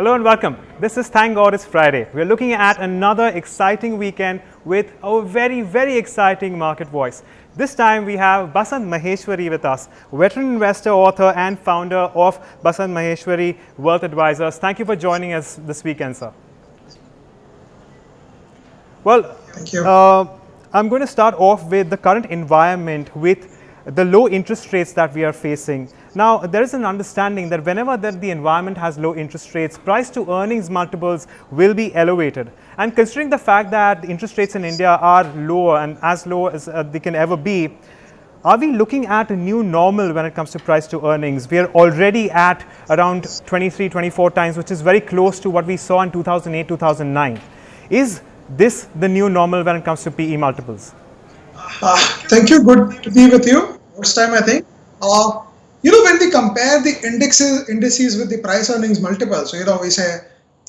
Hello and welcome. This is Thank God It's Friday. We're looking at another exciting weekend with a very exciting market voice. This time we have Basant Maheshwari with us, veteran investor, author and founder of Basant Maheshwari Wealth Advisors. Thank you for joining us this weekend, sir. Well, thank you. I'm going to start off with the current environment with the low interest rates that we are facing. Now, there is an understanding that whenever the environment has low interest rates, price to earnings multiples will be elevated. And considering the fact that the interest rates in India are lower and as low as they can ever be, are we looking at a new normal when it comes to price to earnings? We are already at around 23, 24 times, which is very close to what we saw in 2008, 2009. Is this the new normal when it comes to PE multiples? Thank you. Good to be with you. First time, I think. When we compare the indices with the price earnings multiple, so we say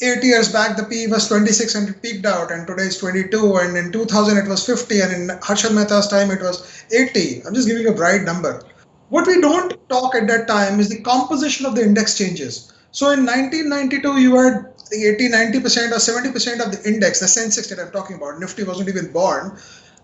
8 years back the PE was 26 and it peaked out, and today it's 22, and in 2000 it was 50, and in Harshad Mehta's time it was 80. I'm just giving a bright number. What we don't talk at that time is the composition of the index changes. So in 1992 you had the 80, 90% or 70% of the index, the Sensex that I'm talking about, Nifty wasn't even born,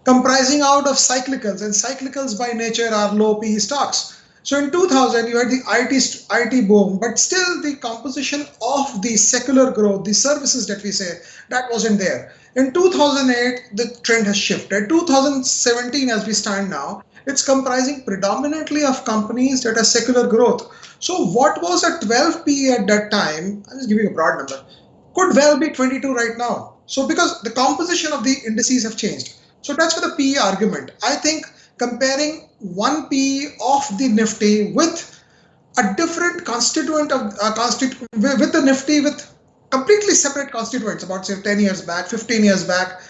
comprising out of cyclicals, and cyclicals by nature are low PE stocks. So in 2000, you had the IT boom, but still the composition of the secular growth, the services that we say, that wasn't there. In 2008, the trend has shifted. 2017, as we stand now, it's comprising predominantly of companies that are secular growth. So what was a 12 PE at that time, I'm just giving a broad number, could well be 22 right now. So because the composition of the indices have changed. So that's for the PE argument. I think comparing one PE of the Nifty with a different constituent of with the Nifty with completely separate constituents about say 10 years back, 15 years back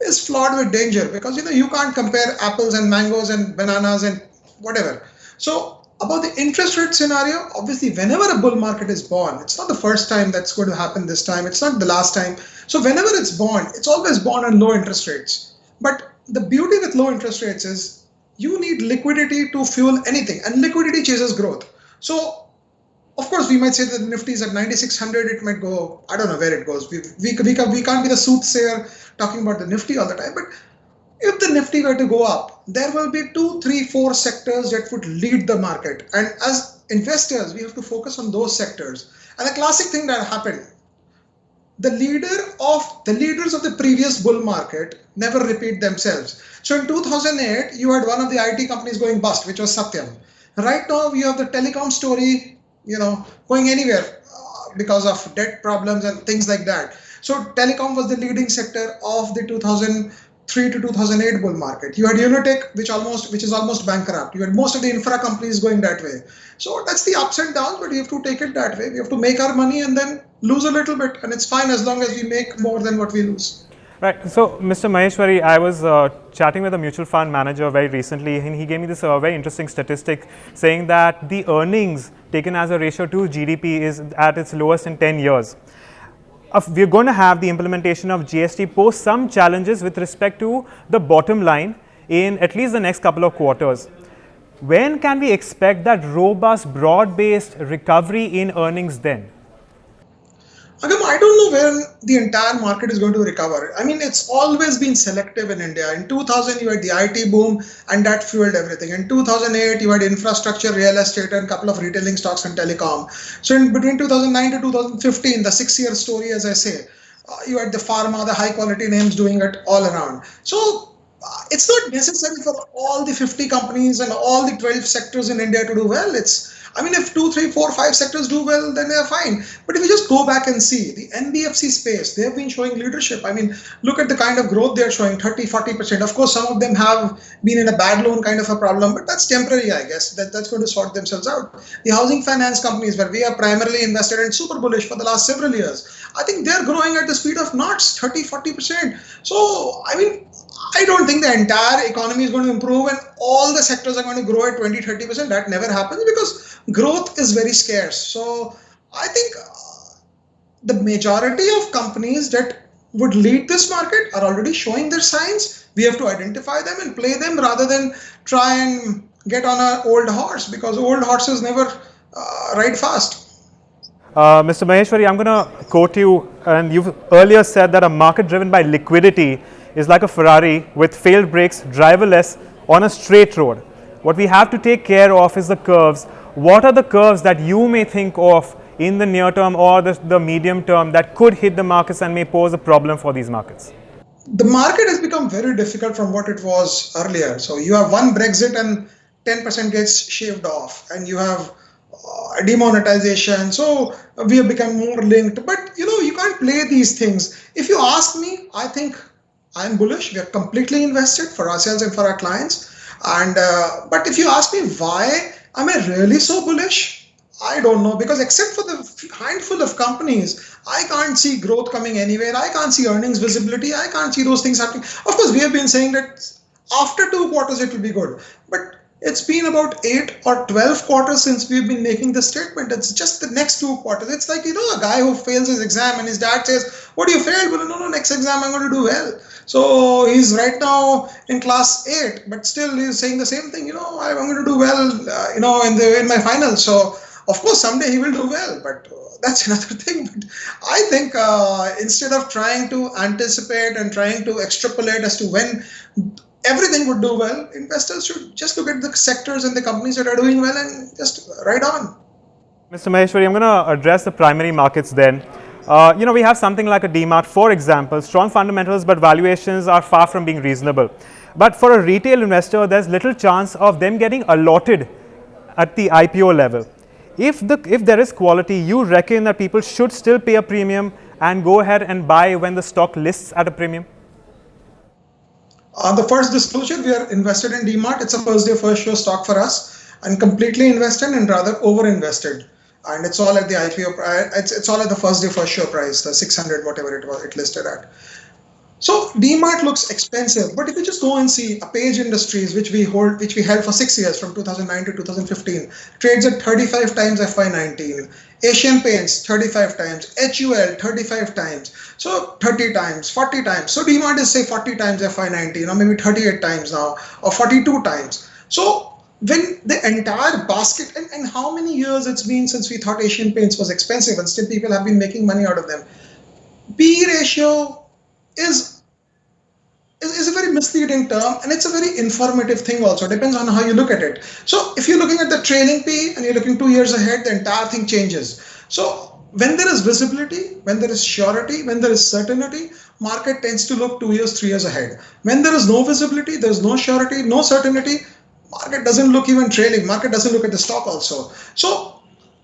is flawed with danger, because you can't compare apples and mangoes and bananas and whatever. So about the interest rate scenario, obviously whenever a bull market is born, it's not the first time that's going to happen this time, it's not the last time. So whenever it's born, it's always born on low interest rates. But the beauty with low interest rates is you need liquidity to fuel anything, and liquidity chases growth. So, of course, we might say that the Nifty is at 9,600. It might go, I don't know where it goes. We can't be the soothsayer talking about the Nifty all the time. But if the Nifty were to go up, there will be 2, 3, 4 sectors that would lead the market. And as investors, we have to focus on those sectors. And the classic thing that happened, the leaders of the previous bull market never repeat themselves. So in 2008, you had one of the IT companies going bust, which was Satyam. Right now, you have the telecom story, going anywhere because of debt problems and things like that. So telecom was the leading sector of the 2003 to 2008 bull market. You had Unitech, which is almost bankrupt. You had most of the infra companies going that way. So that's the ups and downs, but you have to take it that way. We have to make our money and then lose a little bit, and it's fine as long as we make more than what we lose. Right. So, Mr. Maheshwari, I was chatting with a mutual fund manager very recently, and he gave me this very interesting statistic saying that the earnings taken as a ratio to GDP is at its lowest in 10 years. We're going to have the implementation of GST pose some challenges with respect to the bottom line in at least the next couple of quarters. When can we expect that robust, broad-based recovery in earnings then? Agam, I don't know when the entire market is going to recover. I mean, it's always been selective in India. In 2000, you had the IT boom, and that fueled everything. In 2008, you had infrastructure, real estate, and a couple of retailing stocks and telecom. So in between 2009 to 2015, the 6-year story, as I say, you had the pharma, the high-quality names doing it all around. So it's not necessary for all the 50 companies and all the 12 sectors in India to do well. If 2, 3, 4, 5 sectors do well, then they're fine. But if you just go back and see the NBFC space, they have been showing leadership. Look at the kind of growth they're showing, 30, 40%. Of course, some of them have been in a bad loan kind of a problem, but that's temporary, I guess. That's going to sort themselves out. The housing finance companies, where we are primarily invested in super bullish for the last several years, I think they're growing at the speed of knots, 30, 40%. So, I don't think the entire economy is going to improve and all the sectors are going to grow at 20, 30%. That never happens because growth is very scarce. So I think the majority of companies that would lead this market are already showing their signs. We have to identify them and play them rather than try and get on an old horse, because old horses never ride fast. Mr. Maheshwari, I'm going to quote you, and you've earlier said that a market driven by liquidity is like a Ferrari with failed brakes, driverless, on a straight road. What we have to take care of is the curves. What are the curves that you may think of in the near term or the medium term that could hit the markets and may pose a problem for these markets? The market has become very difficult from what it was earlier. So you have one Brexit and 10% gets shaved off, and you have demonetization. So we have become more linked. But you can't play these things. If you ask me, I think I'm bullish. We are completely invested for ourselves and for our clients. And but if you ask me why am I really so bullish, I don't know, because except for the handful of companies, I can't see growth coming anywhere. I can't see earnings visibility. I can't see those things happening. Of course, we have been saying that after 2 quarters it will be good, but it's been about 8 or 12 quarters since we've been making this statement. It's just the next 2 quarters. It's like, a guy who fails his exam and his dad says, what do you failed? Well, no, next exam I'm going to do well. So he's right now in class 8, but still he's saying the same thing, I'm going to do well, in my finals. So of course, someday he will do well, but that's another thing. But I think instead of trying to anticipate and trying to extrapolate as to when everything would do well, investors should just look at the sectors and the companies that are doing well and just ride on. Mr. Maheshwari, I'm going to address the primary markets then. We have something like a DMart, for example, strong fundamentals, but valuations are far from being reasonable. But for a retail investor, there's little chance of them getting allotted at the IPO level. If there is quality, you reckon that people should still pay a premium and go ahead and buy when the stock lists at a premium? On the first disclosure, we are invested in DMart. It's a first day, first show stock for us, and completely invested and rather over-invested. And it's all at the IPO. It's all at the first day, first show price, the 600, whatever it listed at. So DMart looks expensive, but if you just go and see Page Industries, which we held for 6 years from 2009 to 2015, trades at 35 times FY19. Asian Paints 35 times, HUL 35 times, so 30 times, 40 times. So DMart is say 40 times FY19, or maybe 38 times now, or 42 times. So when the entire basket, and how many years it's been since we thought Asian Paints was expensive, and still people have been making money out of them. PE ratio is a very misleading term, and it's a very informative thing also. It depends on how you look at it. So if you're looking at the trailing PE and you're looking 2 years ahead, the entire thing changes. So when there is visibility, when there is surety, when there is certainty, market tends to look 2 years, 3 years ahead. When there is no visibility, there's no surety, no certainty, market doesn't look even trailing. Market doesn't look at the stock also. So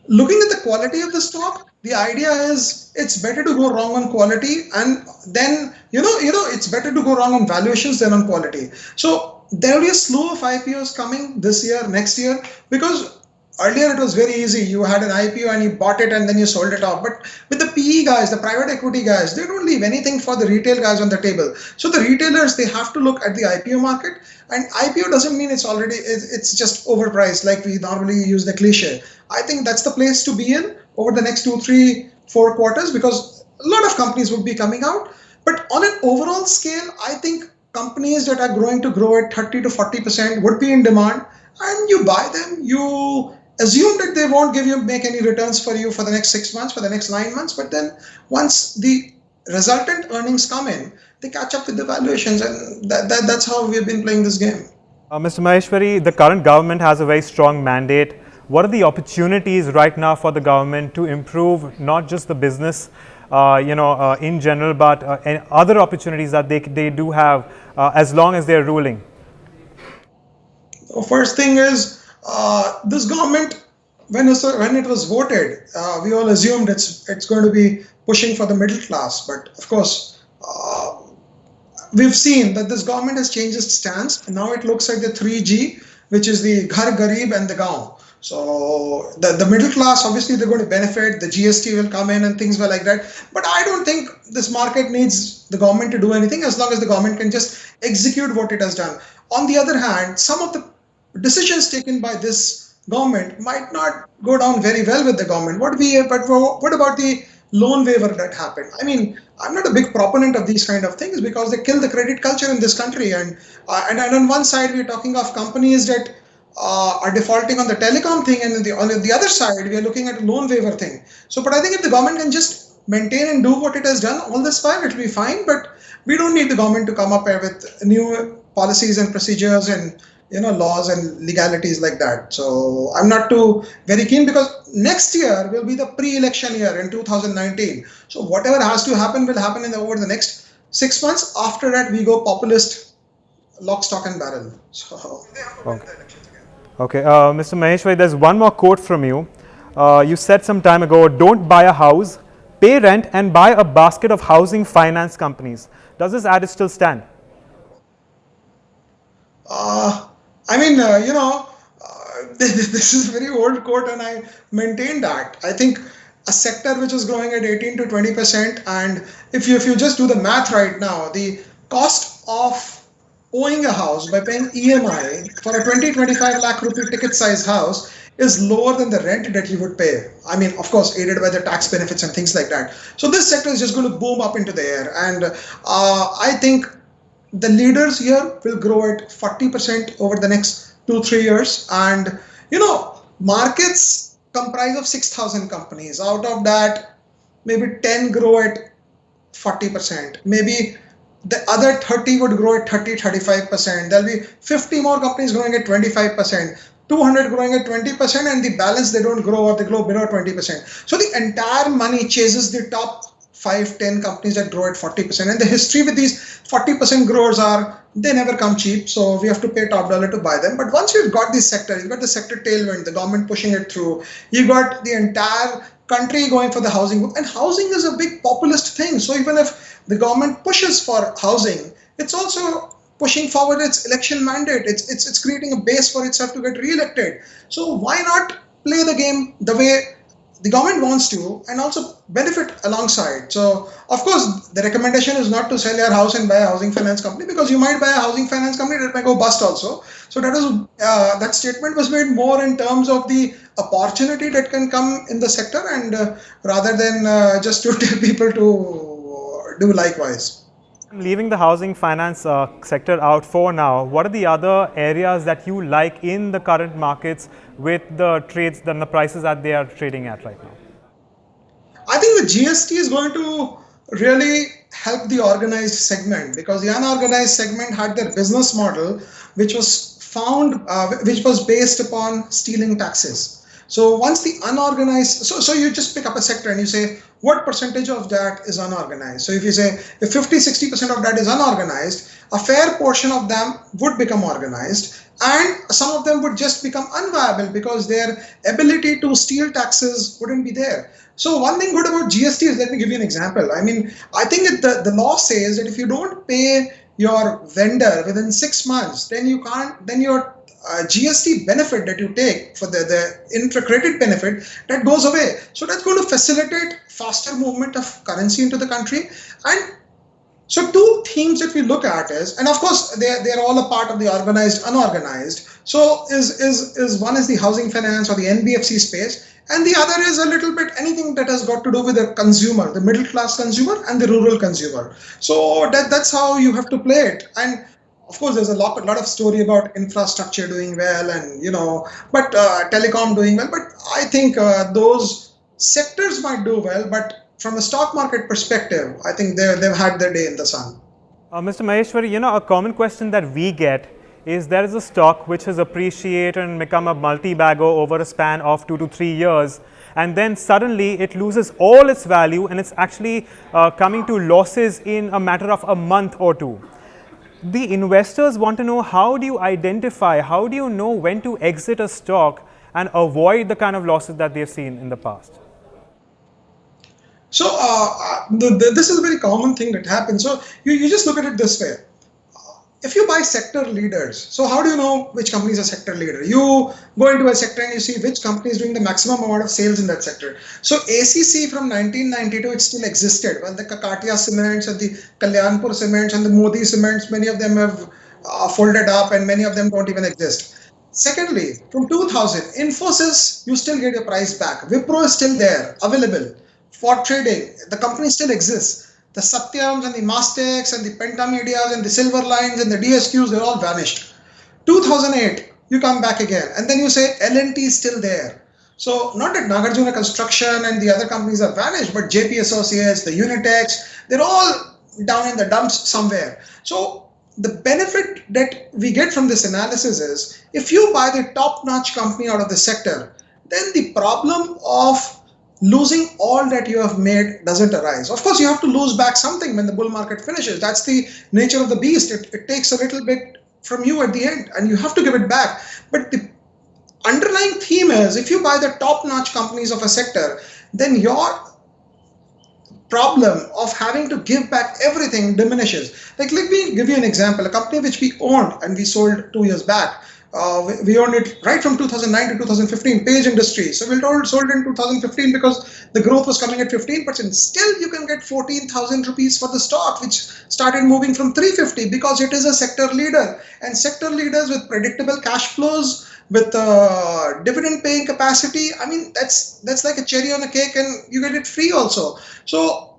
looking at the quality of the stock, the idea is it's better to go wrong on quality, and then it's better to go wrong on valuations than on quality. So there will be a slew of IPOs coming this year, next year, because earlier it was very easy. You had an IPO and you bought it and then you sold it off. But with the PE guys, the private equity guys, they don't leave anything for the retail guys on the table. So the retailers, they have to look at the IPO market, and IPO doesn't mean it's just overpriced like we normally use the cliche. I think that's the place to be in over the next 2, 3, 4 quarters, because a lot of companies will be coming out. But on an overall scale, I think companies that are going to grow at 30 to 40% would be in demand, and you buy them. You assume that they won't make any returns for you for the next 6 months, for the next 9 months, but then once the resultant earnings come in, they catch up with the valuations, and that's how we've been playing this game. Mr. Maheshwari, the current government has a very strong mandate. What are the opportunities right now for the government to improve not just the business, in general, but other opportunities that they do have as long as they're ruling? First thing is, this government, when it was voted, we all assumed it's going to be pushing for the middle class. But of course, we've seen that this government has changed its stance. Now it looks like the 3G, which is the Ghar Garib and the Gaon. So the middle class, obviously they're going to benefit. The GST will come in and things were like that. But I don't think this market needs the government to do anything, as long as the government can just execute what it has done. On the other hand, some of the decisions taken by this government might not go down very well with the government. What about the loan waiver that happened? I mean, I'm not a big proponent of these kind of things because they kill the credit culture in this country. And on one side, we're talking of companies that are defaulting on the telecom thing, and on the other side, we are looking at a loan waiver thing. So, but I think if the government can just maintain and do what it has done all this while, it will be fine. But we don't need the government to come up with new policies and procedures and laws and legalities like that. So I'm not too very keen, because next year will be the pre-election year in 2019. So whatever has to happen will happen over the next 6 months. After that, we go populist, lock, stock, and barrel. So they have to win the elections again. Okay, Mr. Maheshwari, there's one more quote from you. You said some time ago, don't buy a house, pay rent, and buy a basket of housing finance companies. Does this adage still stand? This is a very old quote, and I maintain that. I think a sector which is growing at 18 to 20%, and if you just do the math right now, the cost of owning a house by paying EMI for a 20-25 lakh rupee ticket size house is lower than the rent that you would pay. I mean, of course, aided by the tax benefits and things like that. So this sector is just going to boom up into the air, and I think the leaders here will grow at 40% over the next 2-3 years. And markets comprise of 6,000 companies. Out of that, maybe 10 grow at 40%. Maybe the other 30 would grow at 30-35%. There'll be 50 more companies growing at 25%. 200 growing at 20%, and the balance they don't grow, or they grow below 20%. So the entire money chases the top 5-10 companies that grow at 40%. And the history with these 40% growers are, they never come cheap. So we have to pay top dollar to buy them. But once you've got this sector, you've got the sector tailwind, the government pushing it through, you've got the entire country going for the housing boom. And housing is a big populist thing. So even if the government pushes for housing, it's also pushing forward its election mandate. It's creating a base for itself to get re-elected. So why not play the game the way the government wants to, and also benefit alongside? So of course, the recommendation is not to sell your house and buy a housing finance company, because you might buy a housing finance company that might go bust also. So that statement was made more in terms of the opportunity that can come in the sector, and rather than just to tell people to do likewise. Leaving the housing finance sector out for now, what are the other areas that you like in the current markets with the trades, the prices that they are trading at right now? I think the GST is going to really help the organized segment, because the unorganized segment had their business model, which was based upon stealing taxes. So once the unorganized, so you just pick up a sector and you say, what percentage of that is unorganized? So if you say, if 50-60% of that is unorganized, a fair portion of them would become organized, and some of them would just become unviable because their ability to steal taxes wouldn't be there. So one thing good about GST is, let me give you an example. I mean, I think the law says that if you don't pay your vendor within 6 months, then you can't, then your GST benefit that you take for the intra-credit benefit, that goes away. So that's going to facilitate faster movement of currency into the country. And so two themes that we look at is, and of course they're all a part of the organized, unorganized. So is one is the housing finance or the NBFC space, and the other is a little bit anything that has got to do with the consumer, the middle class consumer and the rural consumer. So that's how you have to play it. And of course, there's a lot of story about infrastructure doing well, and but telecom doing well. But I think those sectors might do well. But from a stock market perspective, I think they've had their day in the sun. Mr. Maheshwari, a common question that we get is, there is a stock which has appreciated and become a multi-bagger over a span of 2 to 3 years, and then suddenly it loses all its value, and it's actually coming to losses in a matter of a month or two. The investors want to know, how do you identify, how do you know when to exit a stock and avoid the kind of losses that they've seen in the past? So this is a very common thing that happens. So you just look at it this way. If you buy sector leaders, so how do you know which company is a sector leader? You go into a sector and you see which company is doing the maximum amount of sales in that sector. So ACC from 1992, it still existed. Well, the Kakatia cements and the Kalyanpur cements and the Modi cements, many of them have folded up, and many of them don't even exist. Secondly, from 2000, Infosys, you still get your price back. Wipro is still there, available for trading. The company still exists. The Satyams and the Mastex and the Pentamedias and the Silver Lines and the DSQs, they're all vanished. 2008, you come back again, and then you say L&T is still there. So not that Nagarjuna Construction and the other companies have vanished, but JP Associates, the Unitex, they're all down in the dumps somewhere. So the benefit that we get from this analysis is, if you buy the top-notch company out of the sector, then the problem of losing all that you have made doesn't arise. Of course, you have to lose back something when the bull market finishes. That's the nature of the beast. It takes a little bit from you at the end, and you have to give it back. But the underlying theme is, if you buy the top-notch companies of a sector, then your problem of having to give back everything diminishes. Like, let me give you an example. A company which we owned and we sold 2 years back. We owned it right from 2009 to 2015, Page Industries. So we sold in 2015 because the growth was coming at 15%. Still, you can get 14,000 rupees for the stock, which started moving from 350 because it is a sector leader. And sector leaders with predictable cash flows, with dividend paying capacity, I mean, that's like a cherry on a cake, and you get it free also. So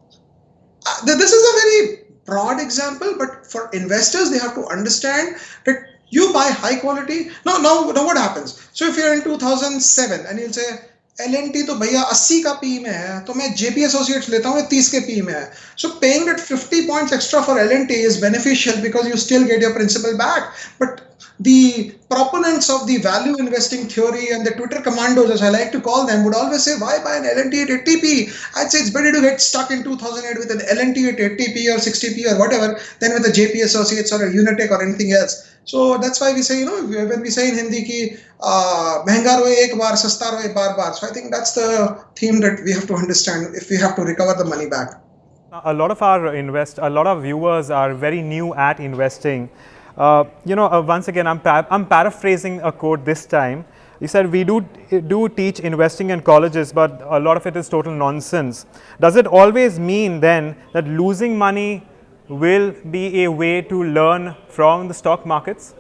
this is a very broad example, but for investors, they have to understand that you buy high quality. Now what happens? So if you're in 2007 and you'll say L&T तो भैया 80 का PE में है, तो मैं JP Associates लेता हूँ, 30 के PE में है. So paying that 50 points extra for L&T is beneficial because you still get your principal back. But the proponents of the value investing theory and the Twitter commandos, as I like to call them, would always say, why buy an L&T at 80p? I'd say it's better to get stuck in 2008 with an L&T at 80p or 60p or whatever than with a JP Associates or a Unitech or anything else. So that's why we say, when we say in Hindi ki महंगा रोए एक बार, सस्ता रोए बार बार. So I think that's the theme that we have to understand if we have to recover the money back. A lot of viewers are very new at investing. Once again, I'm paraphrasing a quote this time. You said we do teach investing in colleges, but a lot of it is total nonsense. Does it always mean then that losing money will be a way to learn from the stock markets?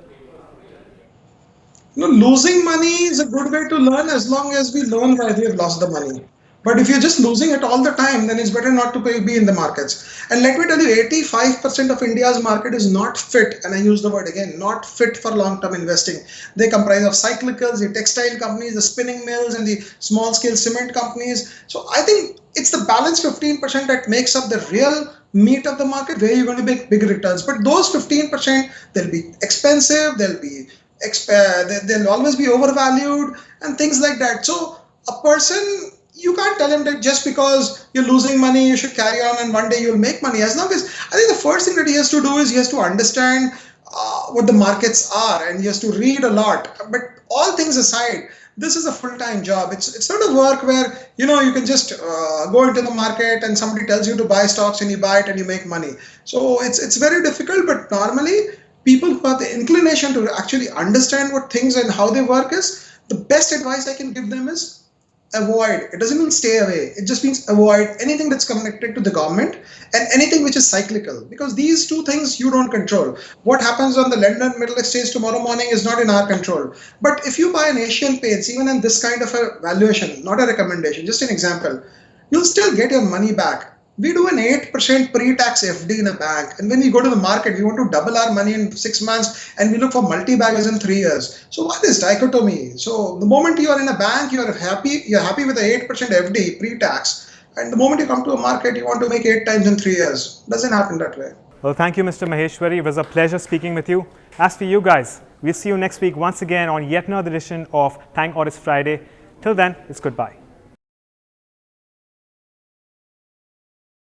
Losing money is a good way to learn as long as we learn why we have lost the money. But if you're just losing it all the time, then it's better not to be in the markets. And let me tell you, 85% of India's market is not fit, and I use the word again, not fit for long-term investing. They comprise of cyclicals, the textile companies, the spinning mills, and the small-scale cement companies. So I think it's the balance 15% that makes up the real meat of the market, where you're going to make big returns. But those 15%, they'll be expensive, they'll always be overvalued, and things like that. So a person, you can't tell him that just because you're losing money, you should carry on and one day you'll make money. As long as, I think the first thing that he has to do is he has to understand what the markets are, and he has to read a lot. But all things aside, this is a full-time job. It's not a work where, you can just go into the market and somebody tells you to buy stocks and you buy it and you make money. So it's very difficult, but normally people who have the inclination to actually understand what things and how they work is, the best advice I can give them is avoid. It doesn't mean stay away. It just means avoid anything that's connected to the government and anything which is cyclical, because these two things you don't control. What happens on the London Middle Exchange tomorrow morning is not in our control. But if you buy an Asian Paints, even in this kind of a valuation, not a recommendation, just an example, you'll still get your money back. We do an 8% pre-tax FD in a bank, and when we go to the market, we want to double our money in 6 months, and we look for multi-baggers in 3 years. So what is dichotomy? So the moment you are in a bank, you're happy with the 8% FD pre-tax, and the moment you come to a market, you want to make 8 times in 3 years. Doesn't happen that way. Well, thank you, Mr. Maheshwari. It was a pleasure speaking with you. As for you guys, we'll see you next week once again on yet another edition of Thank God It's Friday. Till then, it's goodbye.